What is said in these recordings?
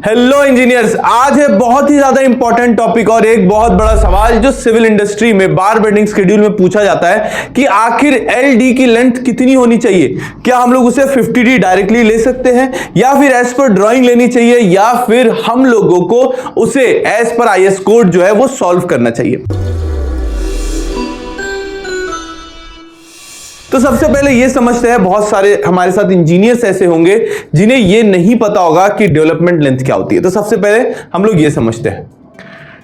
Hello engineers, आज है बहुत ही ज्यादा इंपॉर्टेंट टॉपिक और एक बहुत बड़ा सवाल जो सिविल इंडस्ट्री में बार बेंडिंग शेड्यूल में पूछा जाता है कि आखिर एलडी की लेंथ कितनी होनी चाहिए। क्या हम लोग उसे 50D डायरेक्टली ले सकते हैं या फिर एज पर ड्राइंग लेनी चाहिए या फिर हम लोगों को उसे एज पर आईएस कोड जो है वो सॉल्व करना चाहिए। तो सबसे पहले ये समझते हैं, बहुत सारे हमारे साथ इंजीनियर्स ऐसे होंगे जिन्हें ये नहीं पता होगा कि डेवलपमेंट लेंथ क्या होती है। तो सबसे पहले हम लोग ये समझते हैं,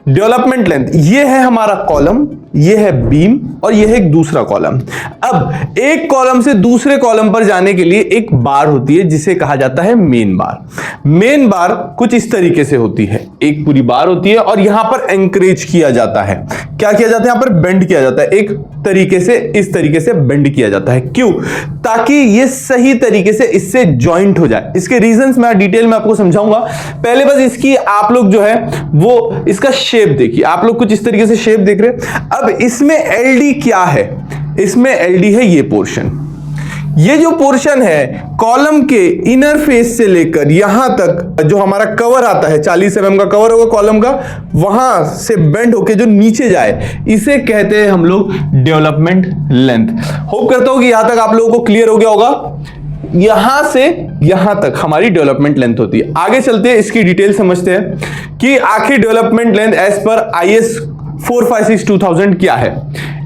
डेवलपमेंट लेंथ ये है हमारा कॉलम, ये है बीम और ये है एक दूसरा कॉलम। अब एक कॉलम से दूसरे कॉलम पर जाने के लिए एक बार होती है जिसे कहा जाता है मेन बार। मेन बार कुछ इस तरीके से होती है, एक पूरी बार होती है और यहां पर एंकरेज किया जाता है। क्या किया जाता है? यहां पर बेंड किया जाता है, एक तरीके से इस तरीके से बेंड किया जाता है। क्यों? ताकि ये सही तरीके से इससे जॉइंट हो जाए। इसके रीजंस मैं डिटेल में आपको समझाऊंगा। पहले बस इसकी आप लोग जो है वो इसका शेप देखिए, आप लोग कुछ इस तरीके से शेप देख रहे हैं। अब इसमें एलडी क्या है? इसमें एलडी है ये पोर्शन। ये जो पोर्शन है कॉलम के इनर फेस से लेकर यहां तक जो हमारा कवर आता है, 40 mm का कवर होगा कॉलम का, वहां से बेंड होके जो नीचे जाए, इसे कहते हैं हम लोग डेवलपमेंट लेंथ। होप करता हूं कि यहां तक आप लोगों को क्लियर हो गया होगा। यहां से यहां तक हमारी डेवलपमेंट लेंथ होती है। आगे चलते हैं, इसकी डिटेल समझते हैं कि आखिर डेवलपमेंट लेंथ एज पर IS 456-2000 क्या है।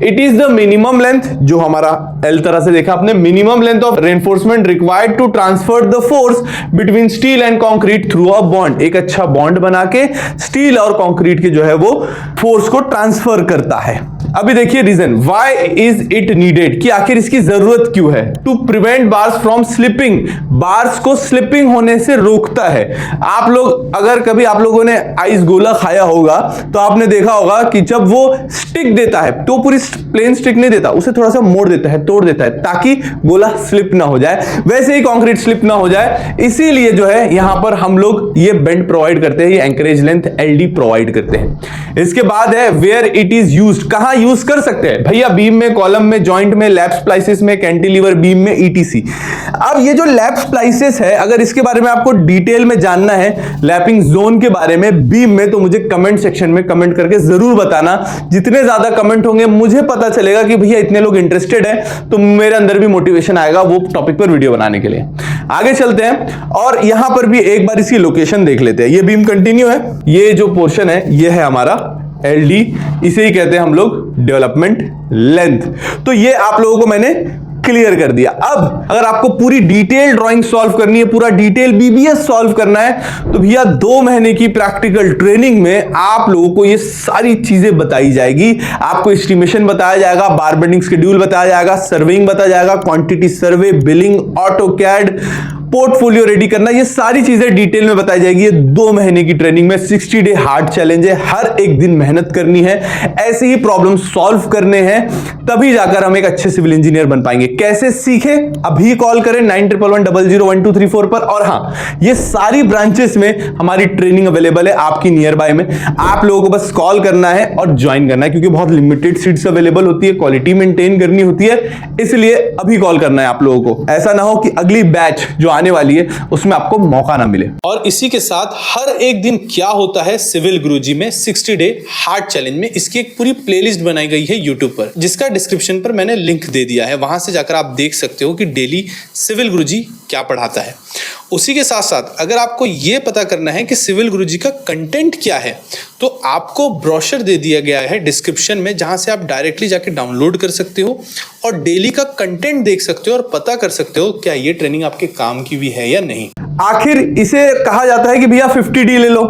It is the minimum length, जो हमारा एल तरह से देखा आपने, minimum length of reinforcement required to transfer the force between steel and concrete through a bond. एक अच्छा बॉन्ड बना के स्टील और कंक्रीट के जो है वो फोर्स को ट्रांसफर करता है। अभी देखिए reason, why is it needed, कि आखिर इसकी जरूरत क्यों है। To prevent bars from slipping, bars को स्लिपिंग होने से रोकता है। आप लोग अगर कभी आप लोगों ने आइस गोला खाया होगा तो आपने देखा होगा कि जब वो स्टिक देता है तो पूरी प्लेन स्टिक नहीं देता, उसे थोड़ा सा मोड़ देता है, तोड़ देता है, ताकि गोला स्लिप ना हो जाए। वैसे ही कंक्रीट स्लिप ना हो जाए, इसीलिए जो है यहां पर हम लोग ये बेंड प्रोवाइड करते हैं, ये एंकरेज लेंथ एलडी प्रोवाइड करते हैं। इसके बाद है वेयर इट इज यूज्ड, कहां यूज कर सकते हैं भैया? बीम में, कॉलम में, जॉइंट में, लैप स्प्लाइसेस में, कैंटिलीवर बीम में, ETC। अब ये जो लैप स्प्लाइसेस है, अगर इसके बारे में आपको डिटेल में जानना है, लैपिंग जोन के बारे में बीम में, तो मुझे कमेंट सेक्शन में कमेंट करके जरूर बताना। जितने ज्यादा कमेंट होंगे मुझे पता चलेगा कि भैया इतने लोग इंटरेस्टेड हैं, तो मेरे अंदर भी मोटिवेशन आएगा वो टॉपिक पर वीडियो बनाने के लिए। आगे चलते हैं और यहां पर भी एक बार इसकी लोकेशन देख लेते हैं। ये बीम कंटिन्यू है, ये जो पोर्शन है ये है हमारा एलडी, इसे ही कहते हैं हम लोग डेवलपमेंट लेंथ। तो ये आप लोगों को मैंने क्लियर कर दिया। अब अगर आपको पूरी डिटेल ड्राइंग सॉल्व करनी है, पूरा डिटेल BBS सॉल्व करना है, तो भैया 2 महीने की प्रैक्टिकल ट्रेनिंग में आप लोगों को ये सारी चीजें बताई जाएगी। आपको एस्टिमेशन बताया जाएगा, बार बेंडिंग शेड्यूल बताया जाएगा, सर्वेइंग बताया जाएगा, quantity survey, billing, AutoCAD, portfolio ready करना, ये सारी चीजें डिटेल में बताई जाएगी। ये 2 महीने की ट्रेनिंग में 60 डे हार्ड चैलेंज है, हर एक दिन मेहनत करनी है, ऐसे ही प्रॉब्लम सॉल्व करने हैं, तभी जाकर हम एक अच्छे सिविल इंजीनियर बन पाएंगे। कैसे सीखे? अभी कॉल करें 9111001234 पर। और हाँ, ये सारी ब्रांचेस में हमारी ट्रेनिंग अवेलेबल है आपकी नियर बाय में। आप लोगों को बस कॉल करना है और ज्वाइन करना है, क्योंकि बहुत लिमिटेड सीट्स अवेलेबल होती है, क्वालिटी मेंटेन करनी होती है, इसलिए अभी कॉल करना है आप लोगों को। ऐसा ना हो कि अगली बैच जो आने वाली है उसमें आपको मौका ना मिले। और इसी के साथ हर एक दिन क्या होता है सिविल गुरुजी में 60 डे हार्ड चैलेंज में, इसकी एक पूरी प्लेलिस्ट बनाई गई है यूट्यूब पर, जिसका डिस्क्रिप्शन पर मैंने लिंक दे दिया है। वहां से जाकर आप देख सकते हो कि डेली सिविल गुरुजी क्या पढ़ाता है। उसी के साथ साथ अगर आपको यह पता करना है कि सिविल गुरुजी का कंटेंट क्या है, तो आपको ब्रोशर दे दिया गया है डिस्क्रिप्शन में, जहां से आप डायरेक्टली जाके डाउनलोड कर सकते हो और डेली का कंटेंट देख सकते हो और पता कर सकते हो क्या ये ट्रेनिंग आपके काम की भी है या नहीं। आखिर इसे कहा जाता है कि भैया 50D ले लो,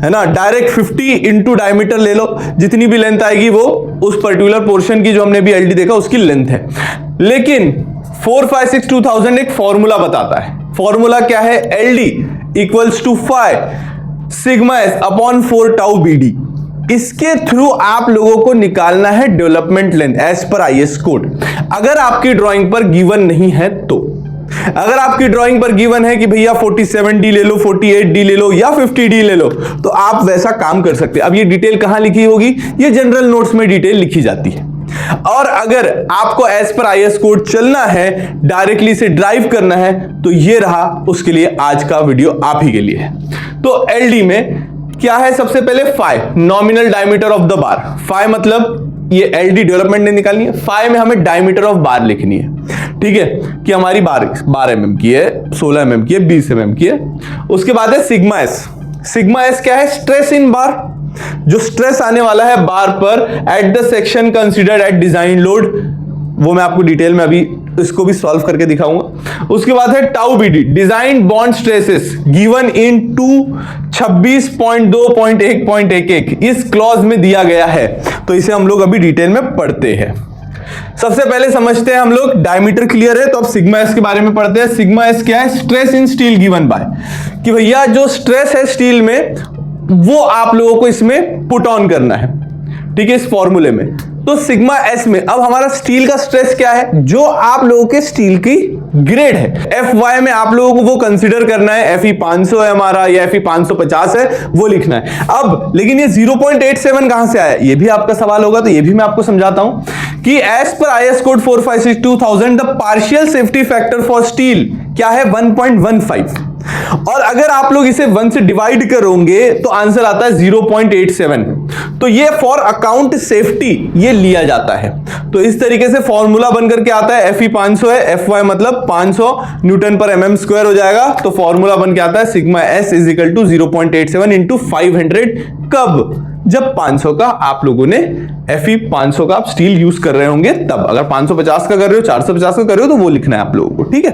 है ना, डायरेक्ट 50 इंटू डायमीटर ले लो, जितनी भी लेंथ आएगी वो उस पर्टिकुलर पोर्शन की, जो हमने भी एलडी देखा, उसकी लेंथ है। लेकिन 456-2000 एक फॉर्मूला बताता है। फॉर्मूला क्या है? LD equals to 5 sigma S upon 4 tau BD। इसके थ्रू आप लोगों को निकालना है डेवलपमेंट लेंथ एज पर IS कोड। अगर आपकी ड्राइंग पर गिवन नहीं है तो, अगर आपकी ड्राइंग पर गिवन है कि भैया 47D ले लो, 48D ले लो या 50D ले लो, तो आप वैसा काम कर सकते हैं। अब ये डिटेल कहां लिखी होगी? ये जनरल नोट्स में डिटेल लिखी जाती है। और अगर आपको एज पर आईएस कोड चलना है, डायरेक्टली से ड्राइव करना है, तो ये रहा उसके लिए आज का वीडियो आप ही के लिए है। तो एलडी में क्या है, सबसे पहले phi, nominal diameter of the bar. Phi मतलब ये एलडी डेवलपमेंट ने निकालनी है। फाई में हमें डायमीटर ऑफ बार लिखनी है, ठीक है, कि हमारी बार 12 mm की है, 16 mm की है, 20 mm की है। उसके बाद है सिग्मा एस। सिग्मा एस क्या है, स्ट्रेस इन बार, जो स्ट्रेस आने वाला है बार पर at the section considered at design load, वो मैं आपको डिटेल में अभी इसको भी सॉल्व करके दिखाऊंगा। उसके बाद है tau BD, design bond stresses given in 226.2.1.11, इस क्लॉज में दिया गया है, तो इसे हम लोग अभी डिटेल में पढ़ते हैं। सबसे पहले समझते हैं हम लोग, डायमीटर क्लियर है तो अब सिग्मा एस के बारे में पढ़ते हैं। सिग्मा एस क्या है, stress in steel given by, कि भैया जो स्ट्रेस है स्टील में वो आप लोगों को इसमें पुट ऑन करना है, ठीक है, इस फॉर्मूले में। तो सिग्मा एस में अब हमारा स्टील का स्ट्रेस क्या है, जो आप लोगों के स्टील की ग्रेड है। एफ वाई में आप लोगों को वो कंसीडर करना है, एफ 500 है हमारा या एफ 550 है, वो लिखना है। अब लेकिन ये 0.87 कहां से आया, ये भी आपका सवाल होगा, तो ये भी मैं आपको समझाता हूं कि एज पर IS code 4562,000 the partial safety factor for steel क्या है, 1.15, और अगर आप लोग इसे 1 से डिवाइड करोगे तो आंसर आता है 0.87। तो ये फॉर अकाउंट सेफ्टी ये लिया जाता है। तो इस तरीके से फॉर्मूला बनकर के आता है, Fe 500 है, Fy मतलब 500 न्यूटन पर mm स्क्वायर हो जाएगा, तो फॉर्मूला बन के आता है sigma S is equal to 0.87 into 500। कब, जब 500 का आप लोगों ने Fe 500 का आप स्टील यूज कर रहे होंगे तब। अगर 550 का कर रहे हो, 450 का कर रहे हो, तो वो लिखना है आप लोगों को, ठीक है।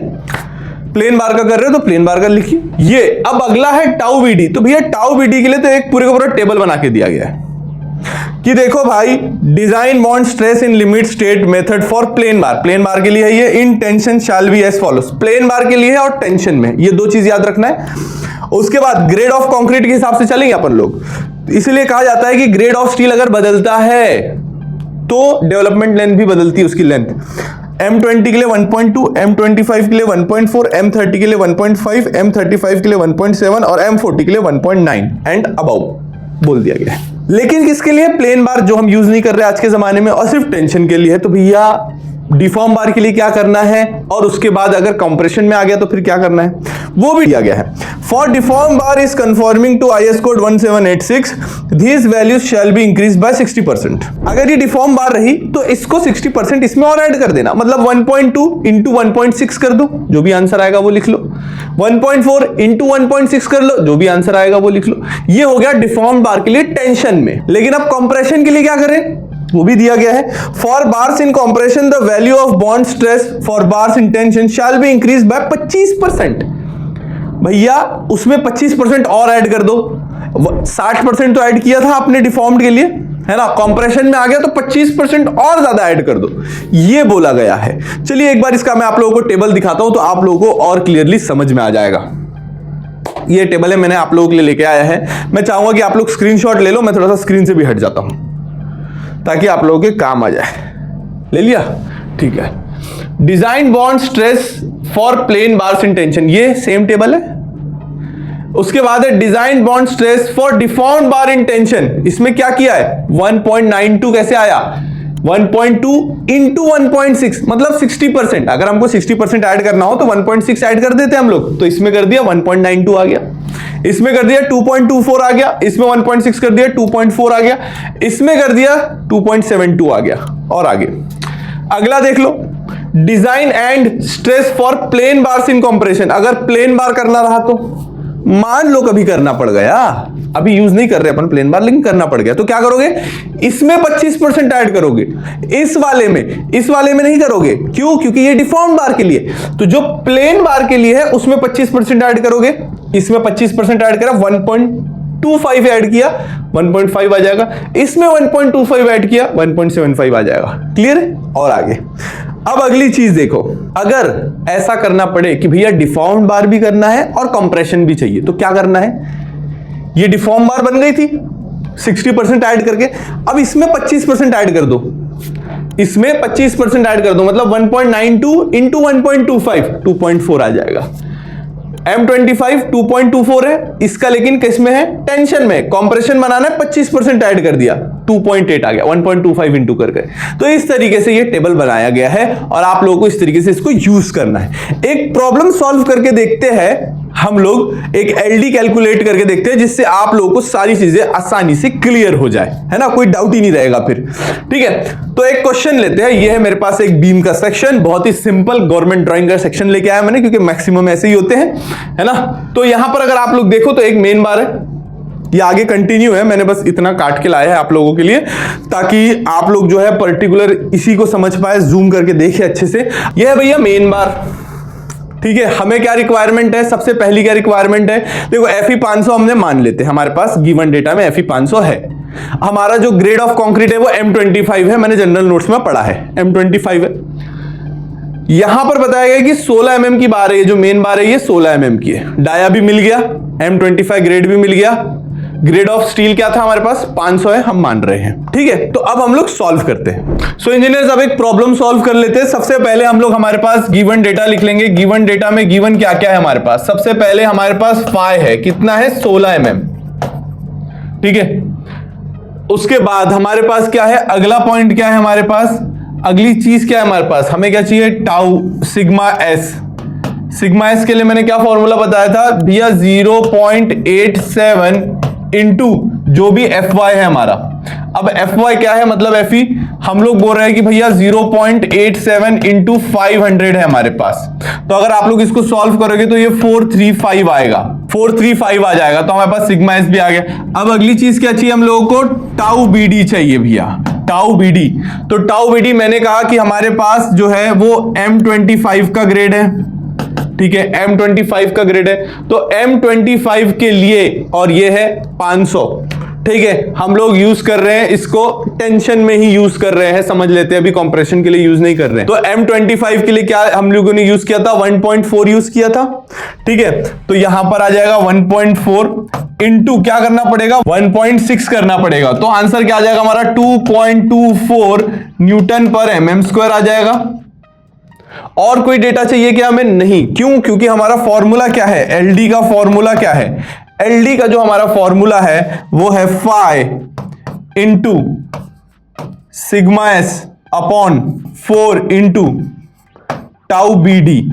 प्लेन बार का कर रहे हो तो प्लेन बार का लिखिए। ये अब अगला है टाउ बीडी। तो भैया टाउ बीडी के लिए तो एक पूरे का पूरा टेबल बना के दिया गया है कि देखो भाई, design bond stress in limit state method for plain bar. Plain bar के लिए है ये, in tension shall be as follows. Plain bar के लिए है और टेंशन में, ये दो चीज याद रखना है। उसके बाद ग्रेड ऑफ कंक्रीट के हिसाब से चलेंगे अपन लोग, इसलिए कहा जाता है कि ग्रेड ऑफ स्टील अगर बदलता है तो डेवलपमेंट लेंथ भी बदलती है, उसकी लेंथ। M20 के लिए 1.2, M25 के लिए 1.4, M30 के लिए 1.5, M35 के लिए 1.7 और M40 के लिए 1.9 एंड अबव बोल दिया गया है। लेकिन किसके लिए, प्लेन बार जो हम यूज नहीं कर रहे आज के जमाने में, और सिर्फ टेंशन के लिए है। तो भैया डिफॉर्म बार के लिए क्या करना है, और उसके बाद अगर कंप्रेशन में आ गया तो फिर क्या करना है, वो भी दिया गया है। For deform bar is conforming to IS code 1786, these values shall be increased by 60%। अगर ये डिफॉर्म बार रही तो इसको 60% इसमें और ऐड कर देना, मतलब 1.2 इंटू 1.6 कर दो, जो भी आंसर आएगा वो लिख लो। 1.4 इंटू 1.6 कर लो, जो भी आंसर आएगा वो लिख लो। ये हो गया डिफॉर्म बार के लिए टेंशन में। लेकिन अब कंप्रेशन के लिए क्या करें, वो भी दिया गया है। For bars in compression the value of bond stress for bars in tension shall be increase by 25%। भैया उसमें 25% और ऐड कर दो। 60% तो ऐड किया था आपने डिफॉर्म्ड के लिए, है ना, कंप्रेशन में आ गया तो 25% और ज्यादा ऐड कर दो, ये बोला गया है। चलिए एक बार इसका मैं आप लोगों को टेबल दिखाता हूं तो आप लोगों को और क्लियरली समझ में आ जाएगा। ये टेबल है, मैंने आप लोगों के लिए लेके आया है। मैं चाहूंगा कि आप लोग स्क्रीनशॉट ले लो, मैं थोड़ा सा स्क्रीन से भी हट जाता हूं ताकि आप लोगों के काम आ जाए। ले लिया, ठीक है। Design bond stress for plain bars in tension, ये सेम टेबल है। उसके बाद है design bond stress for deformed bar in tension, इसमें क्या किया है, 1.92 कैसे आया, 1.2 इंटू 1.6 मतलब 60%। अगर हमको 60% ऐड करना हो तो 1.6 ऐड कर देते हम लोग, तो इसमें कर दिया 1.92 आ गया, इसमें कर दिया 2.24 आ गया, इसमें 1.6 कर दिया 2.4 आ गया, इसमें कर दिया 2.72 आ गया। और आगे अगला देख लो, design and stress for plain bars in compression. अगर प्लेन बार करना रहा तो मान लो कभी करना पड़ गया, अभी यूज नहीं कर रहे अपन प्लेन बार, लेकिन करना पड़ गया, तो क्या करोगे, इसमें 25% ऐड करोगे, इस वाले में नहीं करोगे। क्यों, क्योंकि ये डिफॉर्म बार के लिए। तो जो प्लेन बार के लिए है उसमें 25% ऐड करोगे, इसमें 25% ऐड करा, 1.25 ऐड किया 1.5 आ जाएगा, इसमें 1.25 ऐड किया 1.75 आ जाएगा। क्लियर है। और आगे अब अगली चीज देखो, अगर ऐसा करना पड़े कि भैया डिफॉर्म बार भी करना है और कंप्रेशन भी चाहिए, तो क्या करना है, ये डिफॉर्म बार बन गई थी 60% ऐड करके, अब इसमें 25% ऐड कर दो, इसमें 25% ऐड कर दो, मतलब 1.92 इंटू 1.25 2.4 आ जाएगा। M25 2.24 है इसका, लेकिन किस में है, टेंशन में, कंप्रेशन बनाना है, 25% ऐड कर दिया 2.8 आ गया, 1.25 इंटू करके। तो इस तरीके से ये टेबल बनाया गया है और आप लोगों को इस तरीके से इसको यूज करना है। एक प्रॉब्लम सॉल्व करके देखते हैं हम लोग, एक एलडी कैलकुलेट करके देखते हैं, जिससे आप लोगों को सारी चीजें आसानी से क्लियर हो जाए, है ना, कोई डाउट ही नहीं रहेगा फिर। ठीक है, तो एक क्वेश्चन लेते हैं। ये है मेरे पास एक बीम का सेक्शन, बहुत ही सिंपल गवर्नमेंट ड्राइंग का सेक्शन लेके आया मैंने, क्योंकि मैक्सिमम ऐसे ही होते हैं, है ना। तो यहां पर अगर आप लोग देखो तो एक मेन बार है, ये आगे कंटिन्यू है, मैंने बस इतना काट के लाया है आप लोगों के लिए, ताकि आप लोग जो है पर्टिकुलर इसी को समझ पाए, जूम करके देखे अच्छे से। ये है भैया मेन बार। ठीक है, हमें क्या रिक्वायरमेंट है, सबसे पहली क्या रिक्वायरमेंट है, देखो Fe 500 हमने मान लेते हैं, हमारे पास गिवन डेटा में Fe 500 है। हमारा जो ग्रेड ऑफ कंक्रीट है वो M25 है, मैंने जनरल नोट्स में पढ़ा है, M25 है। यहां पर बताया गया कि 16 mm की बार है, जो मेन बार है ये 16 mm की है। डाया भी मिल गया, M25 ग्रेड भी मिल गया, ग्रेड ऑफ स्टील क्या था हमारे पास 500 है, हम मान रहे हैं। ठीक है, तो अब हम लोग सॉल्व करते हैं। सो इंजीनियर्स, अब एक प्रॉब्लम सॉल्व कर लेते हैं। सबसे पहले हम लोग हमारे पास गिवन डेटा लिख लेंगे। गिवन डेटा में गिवन क्या क्या है हमारे पास, सबसे पहले हमारे पास फाई है, कितना है 16 mm। ठीक है, उसके बाद हमारे पास क्या है, अगला पॉइंट क्या है हमारे पास, अगली चीज क्या है हमारे पास, हमें क्या चाहिए, tau sigma S. Sigma S के लिए मैंने क्या फॉर्मूला बताया था भैया, 0.87 इंटू जो भी एफ वाई है हमारा। अब एफ वाई क्या है, मतलब एफ ई, हम लोग बोल रहे हैं कि भैया 0.87 इंटू 500 है हमारे पास। तो अगर आप लोग इसको सॉल्व करोगे तो ये 435 आएगा, 435 आ जाएगा। तो हमारे पास सिग्मा एस भी आ गया। अब अगली चीज क्या चाहिए हम लोगों को, टाउ बी डी चाहिए भैया, टाउ बी डी। तो टाउ बी डी मैंने कहा कि हमारे पास जो है वो M25 का ग्रेड है। ठीक है, M25 का ग्रेड है, तो M25 के लिए, और ये है 500। ठीक है, हम लोग यूज कर रहे हैं इसको, टेंशन में ही यूज कर रहे हैं, समझ लेते हैं, अभी कंप्रेशन के लिए यूज नहीं कर रहे हैं। तो M25 के लिए क्या हम लोगों ने यूज किया था, 1.4 यूज किया था। ठीक है, तो यहां पर आ जाएगा 1.4 इंटू क्या करना पड़ेगा, 1.6 करना पड़ेगा। तो आंसर क्या आ जाएगा हमारा, 2.24 न्यूटन पर mm स्क्वायर आ जाएगा। और कोई डेटा चाहिए क्या हमें, नहीं। क्यों, क्योंकि हमारा फॉर्मूला क्या है, एलडी का फॉर्मूला क्या है, एलडी का जो हमारा फॉर्मूला है वो है phi into sigma S upon 4 into tau B D.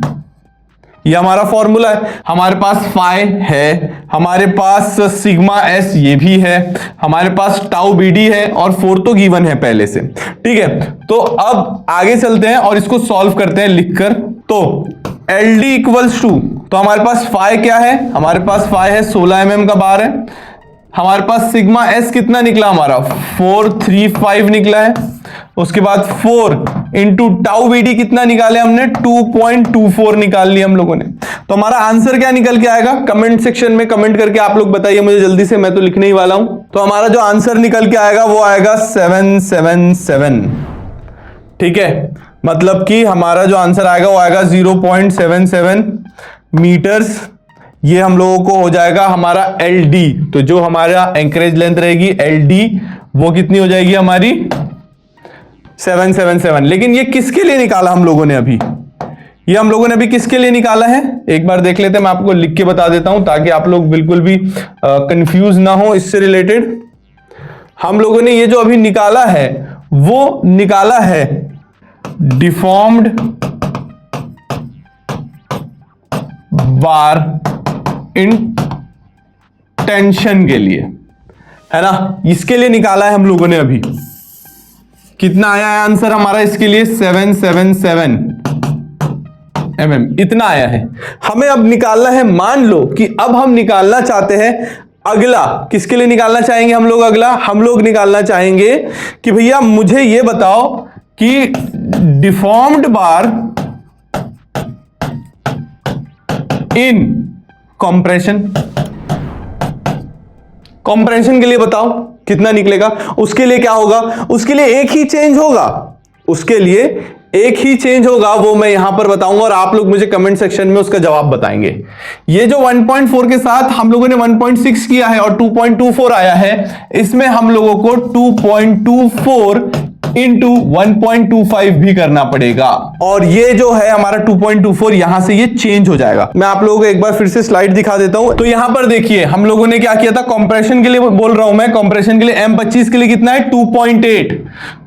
ये हमारा फॉर्मूला है। हमारे पास फाई है, हमारे पास सिग्मा एस ये भी है, हमारे पास टाउ बी डी है, और 4 तो गिवन है पहले से। ठीक है, तो अब आगे चलते हैं और इसको सॉल्व करते हैं लिखकर। तो एल डी इक्वल्स टू, तो हमारे पास फाई क्या है, हमारे पास फाई है 16 mm का बार है। हमारे पास सिग्मा एस कितना निकला हमारा, 435 निकला है। उसके बाद 4 इंटू टाउ बी डी कितना निकाले हमने, 2.24 निकाल लिया हम लोगों ने। तो हमारा आंसर क्या निकल के आएगा, कमेंट सेक्शन में कमेंट करके आप लोग बताइए मुझे जल्दी से, मैं तो लिखने ही वाला हूं। तो हमारा जो आंसर निकल के आएगा वो आएगा 777। ठीक है, मतलब कि हमारा जो आंसर आएगा वो आएगा 0.77 मीटर्स। ये हम लोगों को हो जाएगा हमारा एल डी। तो जो हमारा एंकरेज लेंथ रहेगी एल डी, वो कितनी हो जाएगी हमारी 777। लेकिन ये किसके लिए निकाला हम लोगों ने अभी, ये हम लोगों ने अभी किसके लिए निकाला है, एक बार देख लेते हैं। मैं आपको लिख के बता देता हूं ताकि आप लोग बिल्कुल भी कंफ्यूज ना हो इससे रिलेटेड। हम लोगों ने ये जो अभी निकाला है वो निकाला है डिफॉर्म्ड बार इन टेंशन के लिए, है ना, इसके लिए निकाला है हम लोगों ने अभी। कितना आया है आंसर हमारा इसके लिए, 777 mm, इतना आया है। हमें अब निकालना है, मान लो कि अब हम निकालना चाहते हैं अगला, किसके लिए निकालना चाहेंगे हम लोग, अगला हम लोग निकालना चाहेंगे कि भैया मुझे ये बताओ कि डिफॉर्म्ड बार इन कंप्रेशन, कंप्रेशन के लिए बताओ कितना निकलेगा। उसके लिए क्या होगा, उसके लिए एक ही चेंज होगा, उसके लिए एक ही चेंज होगा, वो मैं यहां पर बताऊंगा और आप लोग मुझे कमेंट सेक्शन में उसका जवाब बताएंगे। ये जो 1.4 के साथ हम लोगों ने 1.6 किया है और 2.24 आया है, इसमें हम लोगों को 2.24 इंटू 1.25 भी करना पड़ेगा। और ये जो है हमारा 2.24 यहां से ये चेंज हो जाएगा। मैं आप लोगों को एक बार फिर से स्लाइड दिखा देता हूं। तो यहां पर देखिए हम लोगों ने क्या किया था, कंप्रेशन के लिए बोल रहा हूं मैं, कंप्रेशन के लिए M25 के लिए कितना है 2.8,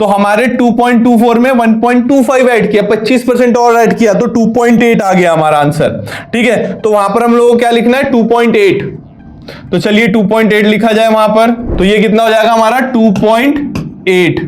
तो हमारे 2.24 में 1.25 ऐड किया, 25% और ऐड किया तो 2.8 आ गया हमारा आंसर। ठीक है, तो वहां पर हम लोगों को क्या लिखना है 2.8, तो चलिए 2.8 लिखा जाए वहां पर। तो ये कितना हो जाएगा हमारा 2.8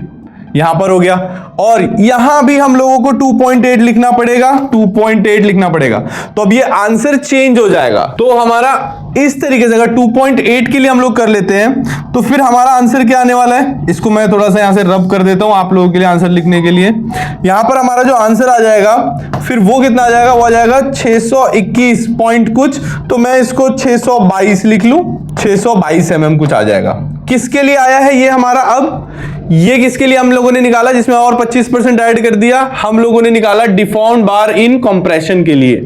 यहां पर हो गया। और यहां भी हम लोगों को 2.8 लिखना पड़ेगा, 2.8 लिखना पड़ेगा। तो अब ये आंसर चेंज हो जाएगा। तो हमारा इस तरीके से अगर 2.8 के लिए हम लोग कर लेते हैं तो फिर हमारा आंसर क्या आने वाला है, इसको मैं थोड़ा सा यहां से रब कर देता हूं आप लोगों के लिए आंसर लिखने के लिए। यहां पर हमारा जो आंसर आ जाएगा फिर वो कितना आ जाएगा, वो आ जाएगा 621 पॉइंट कुछ, तो मैं इसको 622 लिख लूं, 622 mm कुछ आ जाएगा। किसके लिए आया है ये हमारा, अब ये किसके लिए हम लोगों ने निकाला, जिसमें और 25% ऐड कर दिया, हम लोगों ने निकाला डिफॉर्म्ड बार इन कंप्रेशन के लिए।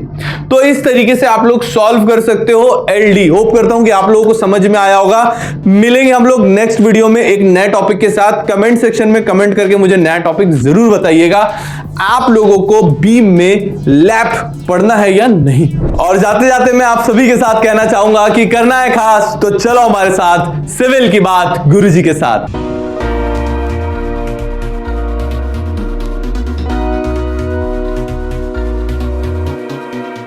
तो इस तरीके से आप लोग सॉल्व कर सकते हो एलडी। होप करता हूं कि आप लोगों को समझ में आया होगा। मिलेंगे हम लोग नेक्स्ट वीडियो में एक नए टॉपिक के साथ। कमेंट सेक्शन में कमेंट करके मुझे नया टॉपिक जरूर बताइएगा, आप लोगों को बीम में लैप पढ़ना है या नहीं। और जाते जाते मैं आप सभी के साथ कहना चाहूंगा कि करना है खास तो चलो हमारे साथ सिविल की बात गुरुजी के साथ।